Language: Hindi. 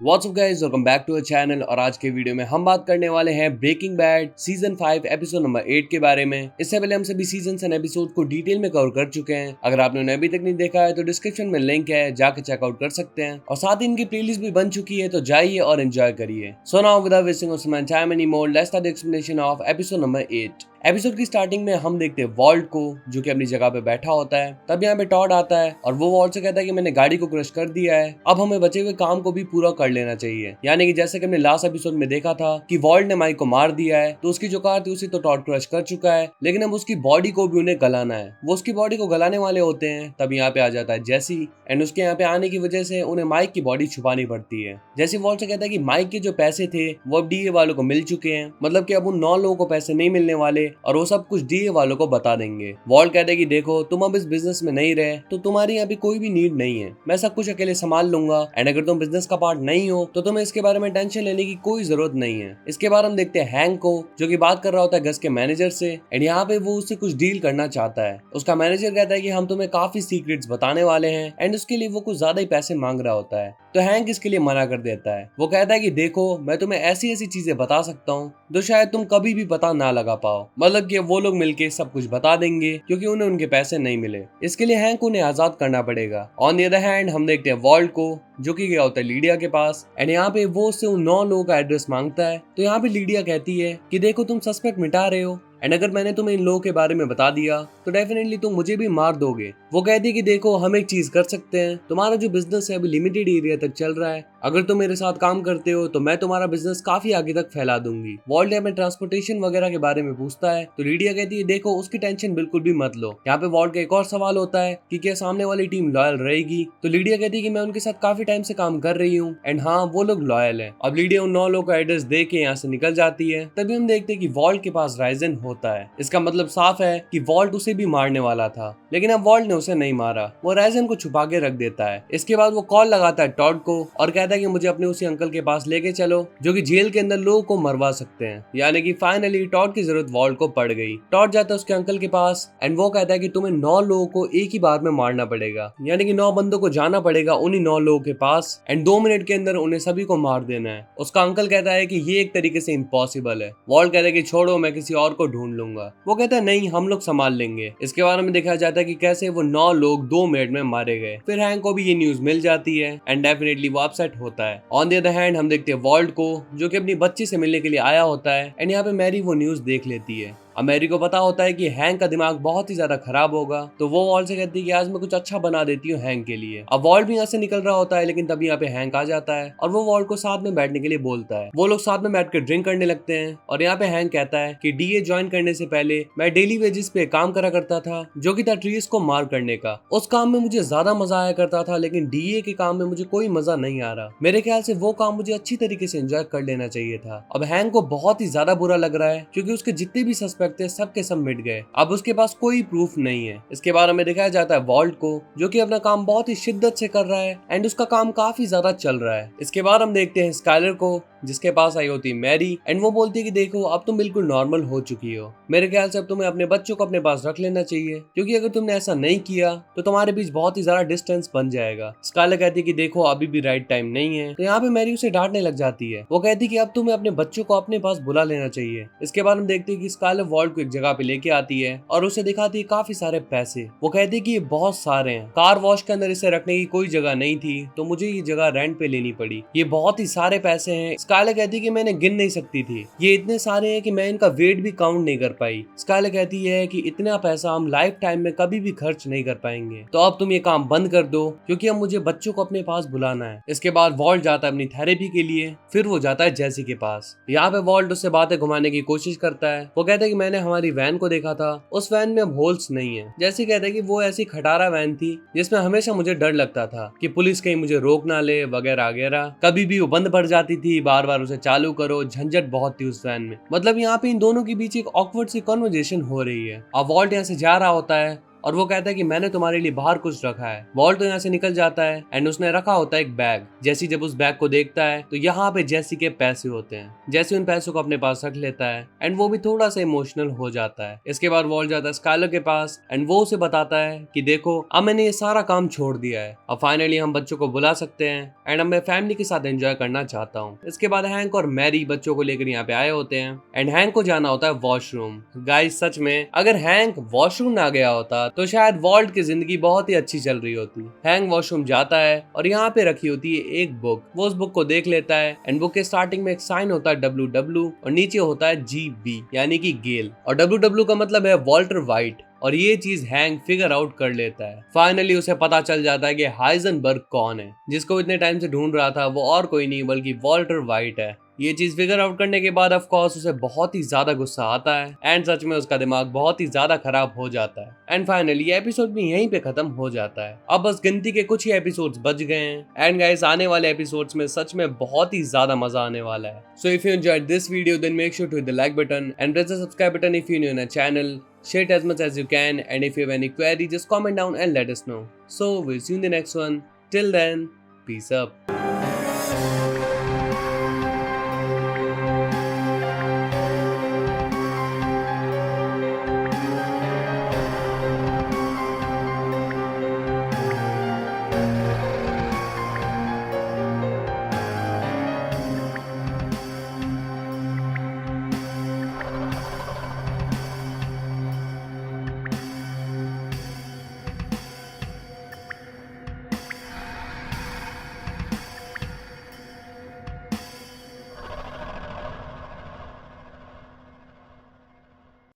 WhatsApp guys, welcome back to a channel. और आज के वीडियो में हम बात करने वाले हैं Breaking Bad season 5 episode number 8 के बारे में। इससे पहले हम सभी सीजन एंड एपिसोड को डिटेल में कवर कर चुके हैं। अगर आपने उन्हें अभी तक नहीं देखा है तो डिस्क्रिप्शन में लिंक है, जाकर चेकआउट कर सकते हैं। और साथ ही इनकी प्लेलिस्ट भी बन चुकी है, तो जाइए और एंजॉय करिए। So now without wasting of some time any more, let's start the explanation of episode number 8। Episode की स्टार्टिंग में हम देखते हैं वॉल्ट को, जो कि अपनी जगह पे बैठा होता है। तब यहाँ पे टॉड आता है और वो वॉल्ट से कहता है कि मैंने गाड़ी को क्रश कर दिया है, अब हमें बचे हुए काम को भी पूरा कर लेना चाहिए। यानी कि जैसे कि हमने लास्ट एपिसोड में देखा था कि वॉल्ट ने माइक को मार दिया है, तो उसकी जो कार थी उसे तो टॉड क्रश कर चुका है, लेकिन अब उसकी बॉडी को भी उन्हें गलाना है। वो उसकी बॉडी को गलाने वाले होते हैं। तब यहाँ पे आ जाता है जेसी, एंड उसके यहाँ पे आने की वजह से उन्हें माइक की बॉडी छुपानी पड़ती है। जेसी वॉल्ट से कहता है कि माइक के जो पैसे थे वो अब डीए वालों को मिल चुके हैं, मतलब कि अब उन 9 लोगों को पैसे नहीं मिलने वाले और वो सब कुछ डीए वालों को बता देंगे। वॉल्ट कहता है कि देखो, तुम अब इस बिजनेस में नहीं रहे तो तुम्हारी यहाँ पे कोई भी नीड नहीं है, मैं सब कुछ अकेले संभाल लूंगा। एंड अगर तुम बिजनेस का पार्ट नहीं हो तो तुम्हें इसके बारे में टेंशन लेने की कोई जरूरत नहीं है। इसके बाद हम देखते हैं हैंक को, जो कि बात कर रहा होता है गस के मैनेजर से। एंड यहाँ पे वो उससे कुछ डील करना चाहता है। उसका मैनेजर कहता है कि हम तुम्हें काफी सीक्रेट्स बताने वाले हैं, एंड उसके लिए वो कुछ ज्यादा ही पैसे मांग रहा होता है। तो हैंक इसके लिए मना कर देता है। वो कहता है कि देखो, मैं तुम्हें ऐसी ऐसी चीजें बता सकता हूँ जो शायद तुम कभी भी पता ना लगा पाओ, मतलब कि वो लोग मिलके सब कुछ बता देंगे क्योंकि उन्हें उनके पैसे नहीं मिले। इसके लिए हैंक उन्हें आजाद करना पड़ेगा। ऑन द अदर हैंड हम देखते हैं वॉल्ट को, जो कि गया होता है लीडिया के पास। एंड यहाँ पे वो उससे उन 9 लोगों का एड्रेस मांगता है। तो यहाँ पे लीडिया कहती है कि देखो, तुम सस्पेक्ट मिटा रहे हो, एंड अगर मैंने तुम्हें इन लोगों के बारे में बता दिया तो डेफिनेटली तुम मुझे भी मार दोगे। वो कहती है कि देखो, हम एक चीज कर सकते हैं, तुम्हारा जो बिजनेस है अभी लिमिटेड एरिया तक चल रहा है, अगर तुम मेरे साथ काम करते हो तो मैं तुम्हारा बिजनेस काफी आगे तक फैला दूंगी। वॉल्ट में ट्रांसपोर्टेशन वगैरह के बारे में पूछता है, तो लीडिया कहती है देखो, उसकी टेंशन बिल्कुल भी मत लो। यहाँ पे वॉल्ट का एक और सवाल होता है कि क्या सामने वाली टीम लॉयल रहेगी। तो लीडिया कहती है कि मैं उनके साथ काफी टाइम से काम कर रही हूँ, एंड हाँ, वो लोग लॉयल है। अब लीडिया उन 9 लोगों का एड्रेस दे के यहाँ से निकल जाती है। तभी हम देखते हैं कि वॉल्ट के पास राइजन होता है। इसका मतलब साफ है कि वॉल्ट उसे भी मारने वाला था, लेकिन अब वॉल्ट ने उसे नहीं मारा, वो राइजन को छुपा के रख देता है। इसके बाद वो कॉल लगाता है टॉड को और कहता है कि मुझे अपने उसी अंकल के पास लेके चलो जो कि जेल के अंदर लोगों को मरवा सकते हैं। यानी कि फाइनली टॉड की जरूरत वॉल्ट को पड़ गई। टॉड जाता है उसके अंकल के पास, एंड वो कहता है कि तुम्हें 9 लोगों को एक ही बार में मारना पड़ेगा, यानी कि 9 बंदों को जाना पड़ेगा उन्हीं 9 लोगों के पास, एंड 2 मिनट के अंदर उन्हें सभी को मार देना है। उसका अंकल कहता है कि ये एक तरीके से इम्पॉसिबल है। वॉल्ट कहता है कि छोड़ो, मैं किसी और को ढूंढ लूंगा। वो कहता है नहीं, हम लोग संभाल लेंगे। इसके बारे में देखा जाता है कि कैसे वो 9 लोग 2 मिनट में मारे गए। फिर हैंक को भी ये न्यूज मिल जाती है, एंड डेफिनेटली वो अपसेट होता है। ऑन द अदर हैंड हम देखते हैं वॉल्ट को, जो कि अपनी बच्ची से मिलने के लिए आया होता है। एंड यहाँ पे मैरी वो न्यूज देख लेती है। अब मैरी को पता होता है कि हैंक का दिमाग बहुत ही ज्यादा खराब होगा, तो वो वॉल्ट से कहती है कि आज मैं कुछ अच्छा बना देती हूँ हैंक के लिए। अब वॉल्ट भी यहाँ से निकल रहा होता है, लेकिन तभी यहाँ पे हैंक आ जाता है और वो वॉल्ट को साथ में बैठने के लिए बोलता है। वो लोग साथ में बैठ कर ड्रिंक करने लगते हैं, और यहाँ पे हैंक कहता है कि डीए ज्वाइन करने से पहले मैं डेली वेजेस पे काम करा करता था, जो कि था ट्रीज को मार करने का। उस काम में मुझे ज्यादा मजा आया करता था, लेकिन डीए के काम में मुझे कोई मजा नहीं आ रहा। मेरे ख्याल से वो काम मुझे अच्छी तरीके से एंजॉय कर लेना चाहिए था। अब हैंक को बहुत ही ज्यादा बुरा लग रहा है, क्योंकि उसके जितने भी सस्पेक्ट थे सबके सब मिट गए। अब उसके पास कोई प्रूफ नहीं है। इसके बारे में दिखाया जाता है वॉल्ट को, जो कि अपना काम बहुत ही शिद्दत से कर रहा है, एंड उसका काम काफी ज्यादा चल रहा है। इसके बाद हम देखते हैं स्काइलर को, जिसके पास आई होती है मैरी, एंड वो बोलती है कि देखो, अब तुम बिल्कुल नॉर्मल हो चुकी हो। मेरे ख्याल से अब तुम्हें अपने बच्चों को अपने पास रख लेना चाहिए, क्योंकि अगर तुमने ऐसा नहीं किया तो तुम्हारे बीच बहुत ही ज्यादा डिस्टेंस बन जाएगा। स्काइलर कहती है कि देखो, अभी भी राइट टाइम नहीं है। तो यहाँ पे मैरी उसे डांटने लग जाती है। वो कहती है कि अब तुम्हें अपने बच्चों को अपने पास बुला लेना चाहिए। इसके बाद हम देखते हैं कि स्काइलर वॉल्ट को एक जगह पे लेके आती है और उसे दिखाती है काफी सारे पैसे। वो कहती है कि ये बहुत सारे हैं, कार वॉश के अंदर इसे रखने की कोई जगह नहीं थी, तो मुझे ये जगह रेंट पे लेनी पड़ी। ये बहुत ही सारे पैसे हैं। स्काइलर कहती है कि मैंने गिन नहीं सकती थी, ये इतने सारे हैं कि मैं इनका वेट भी काउंट नहीं कर पाई। स्काइलर कहती है कि इतना पैसा हम लाइफ टाइम में कभी भी खर्च नहीं कर पाएंगे, तो अब तुम ये काम बंद कर दो, क्योंकि अब मुझे बच्चों को अपने पास बुलाना है। इसके बाद वॉल्ट जाता है अपनी थेरेपी के लिए। फिर वो जाता है जेसी के पास। यहाँ पे वॉल्ट उससे बातें घुमाने की कोशिश करता है। वो कहता है कि मैंने हमारी वैन को देखा था, उस वैन में अब होल्स नहीं है। जेसी कहता है कि वो ऐसी खटारा वैन थी जिसमें हमेशा मुझे डर लगता था कि पुलिस कहीं मुझे रोक ना ले वगैरह वगैरह। कभी भी वो बंद पड़ जाती थी, बार बार उसे चालू करो, झंझट बहुत थी उस वैन में। मतलब यहाँ पे इन दोनों के बीच एक ऑकवर्ड सी कॉन्वर्जेशन हो रही है। अब वॉल्ट यहाँ से जा रहा होता है और वो कहता है कि मैंने तुम्हारे लिए बाहर कुछ रखा है। वॉल्ट तो यहाँ से निकल जाता है एंड उसने रखा होता है एक बैग। जैसी जब उस बैग को देखता है तो यहाँ पे जेसी के पैसे होते हैं। जैसे उन पैसों को अपने पास रख लेता है एंड वो भी थोड़ा सा इमोशनल हो जाता है। इसके बाद वॉल्ट जाता है स्काइलर के पास एंड वो उसे बताता है कि देखो अब मैंने ये सारा काम छोड़ दिया है, अब फाइनली हम बच्चों को बुला सकते हैं एंड अब मैं फैमिली के साथ एंजॉय करना चाहता हूँ। इसके बाद हैंक और मैरी बच्चों को लेकर यहाँ पे आए होते हैं एंड हैंक को जाना होता है वॉशरूम। गाइस सच में अगर हैंक वॉशरूम ना गया होता तो शायद वॉल्ट की जिंदगी बहुत ही अच्छी चल रही होती। हैंक वॉशरूम जाता है और यहाँ पे रखी होती है एक बुक। वो उस बुक को देख लेता है एंड बुक के स्टार्टिंग में एक साइन होता है WW और नीचे होता है GB यानी कि गेल, और WW का मतलब है वॉल्टर वाइट। और ये चीज हैंक फिगर आउट कर लेता है। फाइनली उसे पता चल जाता है कि हाइजनबर्ग कौन है, जिसको इतने टाइम से ढूंढ रहा था। वो और कोई नहीं बल्कि वॉल्टर वाइट है। ये चीज फिगर आउट करने के बाद ऑफ कोर्स उसे बहुत ही ज्यादा गुस्सा आता है एंड सच में उसका दिमाग बहुत ही ज्यादा खराब हो जाता है। एंड फाइनली ये एपिसोड भी यहीं पे खत्म हो जाता है। अब बस गिनती के कुछ ही एपिसोड्स बच गए हैं एंड गाइस आने वाले एपिसोड्स में सच में बहुत ही ज्यादा मजा आने वाला है। So if you enjoyed this video then make sure to hit the like button and press the subscribe button if you're new in our channel. Share it as much as you can, and if you have any query just comment down and let us know. So we'll see you in the next one. Till then, peace up.